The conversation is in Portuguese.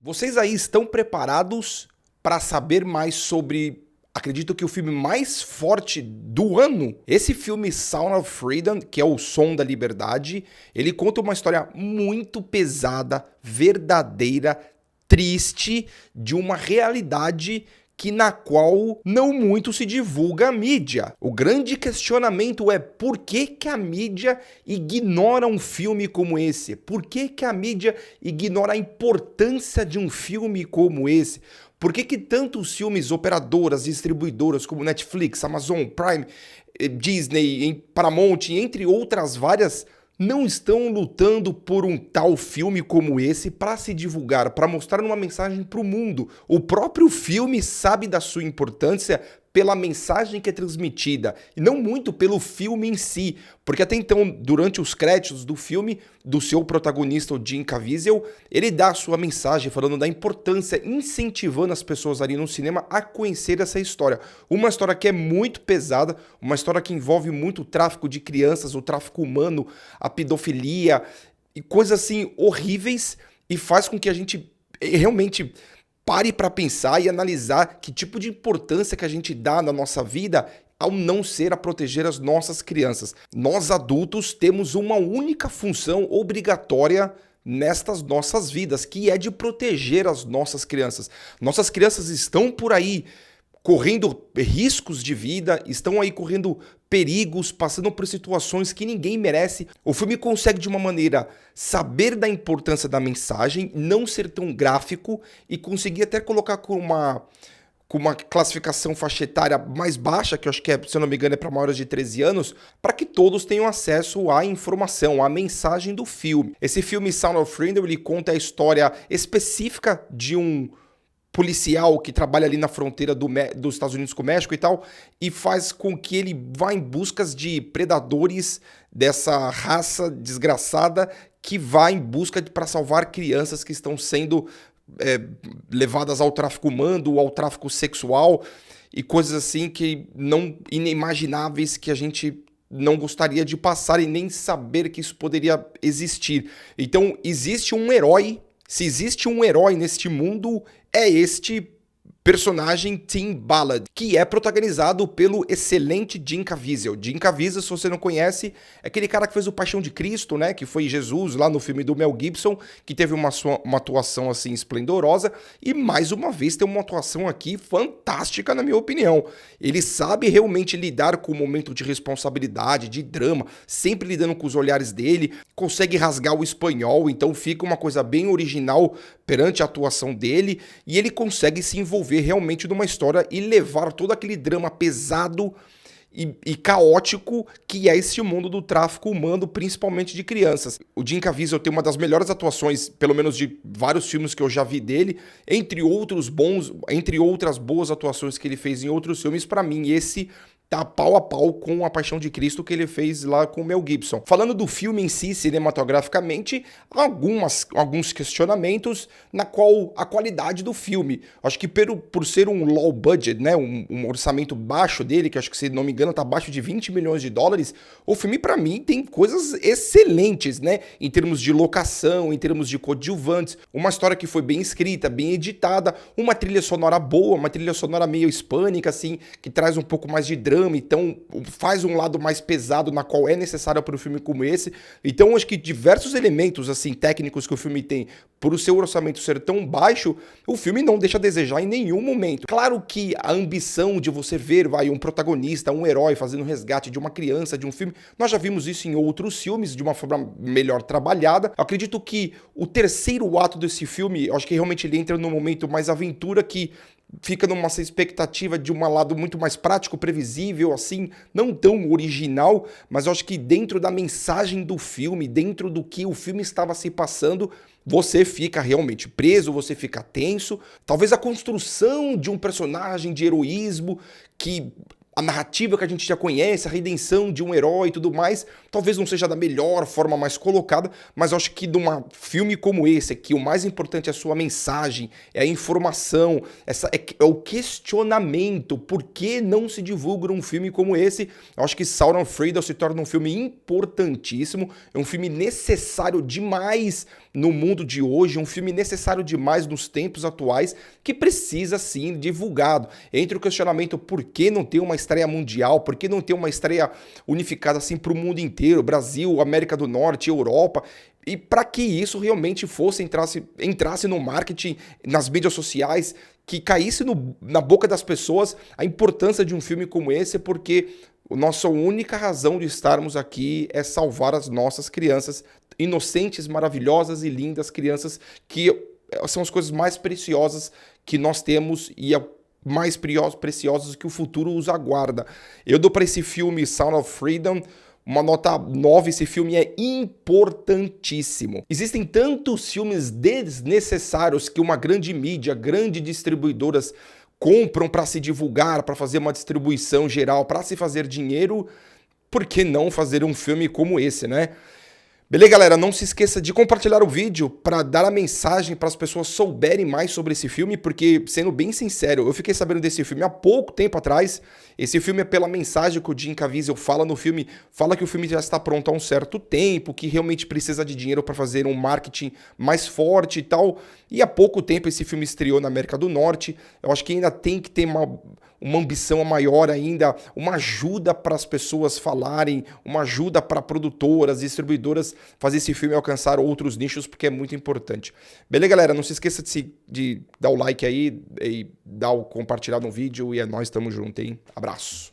Vocês aí estão preparados para saber mais sobre, acredito que o filme mais forte do ano? Esse filme Sound of Freedom, que é o Som da Liberdade, ele conta uma história muito pesada, verdadeira, triste, de uma realidade na qual não muito se divulga a mídia. O grande questionamento é por que a mídia ignora um filme como esse? Por que a mídia ignora a importância de um filme como esse? Por que tantos filmes, operadoras, distribuidoras como Netflix, Amazon Prime, Disney, Paramount, entre outras várias, não estão lutando por um tal filme como esse para se divulgar, para mostrar uma mensagem para o mundo? O próprio filme sabe da sua importância pela mensagem que é transmitida, e não muito pelo filme em si, porque até então, durante os créditos do filme, do seu protagonista, o Jim Caviezel, ele dá a sua mensagem falando da importância, incentivando as pessoas ali no cinema a conhecer essa história. Uma história que é muito pesada, uma história que envolve muito o tráfico de crianças, o tráfico humano, a pedofilia e coisas assim horríveis, e faz com que a gente realmente pare para pensar e analisar que tipo de importância que a gente dá na nossa vida ao não ser a proteger as nossas crianças. Nós adultos temos uma única função obrigatória nestas nossas vidas, que é de proteger as nossas crianças. Nossas crianças estão por aí correndo riscos de vida, estão aí correndo perigos, passando por situações que ninguém merece. O filme consegue, de uma maneira, saber da importância da mensagem, não ser tão gráfico e conseguir até colocar com uma classificação faixa etária mais baixa, que eu acho que, se eu não me engano, é para maiores de 13 anos, para que todos tenham acesso à informação, à mensagem do filme. Esse filme, Sound of Freedom, ele conta a história específica de um policial que trabalha ali na fronteira dos Estados Unidos com o México e tal, e faz com que ele vá em busca de predadores dessa raça desgraçada que vai em busca para salvar crianças que estão sendo levadas ao tráfico humano, ao tráfico sexual e coisas assim que não inimagináveis, que a gente não gostaria de passar e nem saber que isso poderia existir. Então existe um herói. Se existe um herói neste mundo, é este personagem Tim Ballard, que é protagonizado pelo excelente Jim Caviezel. Jim Caviezel, se você não conhece, é aquele cara que fez o Paixão de Cristo, né? Que foi Jesus lá no filme do Mel Gibson, que teve uma atuação assim esplendorosa, e mais uma vez tem uma atuação aqui fantástica, na minha opinião. Ele sabe realmente lidar com o momento de responsabilidade, de drama, sempre lidando com os olhares dele, consegue rasgar o espanhol, então fica uma coisa bem original perante a atuação dele, e ele consegue se envolver realmente numa história e levar todo aquele drama pesado e caótico que é esse mundo do tráfico humano, principalmente de crianças. O Jim Caviezel tem uma das melhores atuações, pelo menos de vários filmes que eu já vi dele, entre outras boas atuações que ele fez em outros filmes. Para mim, esse tá pau a pau com A Paixão de Cristo que ele fez lá com o Mel Gibson. Falando do filme em si, cinematograficamente, alguns questionamentos na qual a qualidade do filme. Acho que por ser um low budget, né, um orçamento baixo dele, que acho que, se não me engano, tá abaixo de 20 milhões de dólares, o filme, para mim, tem coisas excelentes, né, em termos de locação, em termos de coadjuvantes, uma história que foi bem escrita, bem editada, uma trilha sonora boa, uma trilha sonora meio hispânica, assim, que traz um pouco mais de drama, então faz um lado mais pesado na qual é necessário para um filme como esse. Então acho que diversos elementos assim técnicos que o filme tem, por o seu orçamento ser tão baixo, o filme não deixa a desejar em nenhum momento. Claro que a ambição de você ver um protagonista, um herói fazendo resgate de uma criança, de um filme, nós já vimos isso em outros filmes de uma forma melhor trabalhada. Eu acredito que o terceiro ato desse filme, eu acho que realmente ele entra num momento mais aventura, que fica numa expectativa de um lado muito mais prático, previsível, assim, não tão original, mas eu acho que dentro da mensagem do filme, dentro do que o filme estava se passando, você fica realmente preso, você fica tenso. Talvez a construção de um personagem de heroísmo, que a narrativa que a gente já conhece, a redenção de um herói e tudo mais, talvez não seja da melhor forma mais colocada, mas eu acho que de um filme como esse aqui, o mais importante é a sua mensagem, é a informação, é o questionamento. Por que não se divulga um filme como esse? Eu acho que Sound of Freedom se torna um filme importantíssimo, é um filme necessário demais no mundo de hoje, um filme necessário demais nos tempos atuais, que precisa sim divulgado. Entre o questionamento por que não ter uma estreia mundial, por que não ter uma estreia unificada assim para o mundo inteiro, Brasil, América do Norte, Europa, e para que isso realmente entrasse no marketing, nas mídias sociais, que caísse na boca das pessoas a importância de um filme como esse, porque a nossa única razão de estarmos aqui é salvar as nossas crianças, inocentes, maravilhosas e lindas crianças, que são as coisas mais preciosas que nós temos e mais preciosas que o futuro os aguarda. Eu dou para esse filme Sound of Freedom uma nota 9, esse filme é importantíssimo. Existem tantos filmes desnecessários que uma grande mídia, grandes distribuidoras compram para se divulgar, para fazer uma distribuição geral, para se fazer dinheiro. Por que não fazer um filme como esse, né? Beleza, galera? Não se esqueça de compartilhar o vídeo para dar a mensagem para as pessoas souberem mais sobre esse filme, porque, sendo bem sincero, eu fiquei sabendo desse filme há pouco tempo atrás. Esse filme é pela mensagem que o Jim Caviezel fala no filme, fala que o filme já está pronto há um certo tempo, que realmente precisa de dinheiro para fazer um marketing mais forte e tal. E há pouco tempo esse filme estreou na América do Norte. Eu acho que ainda tem que ter uma ambição maior ainda, uma ajuda para as pessoas falarem, uma ajuda para produtoras, distribuidoras fazer esse filme alcançar outros nichos, porque é muito importante. Beleza, galera? Não se esqueça de dar o like aí e dar o compartilhar no vídeo, e nós estamos juntos, hein? Abraço.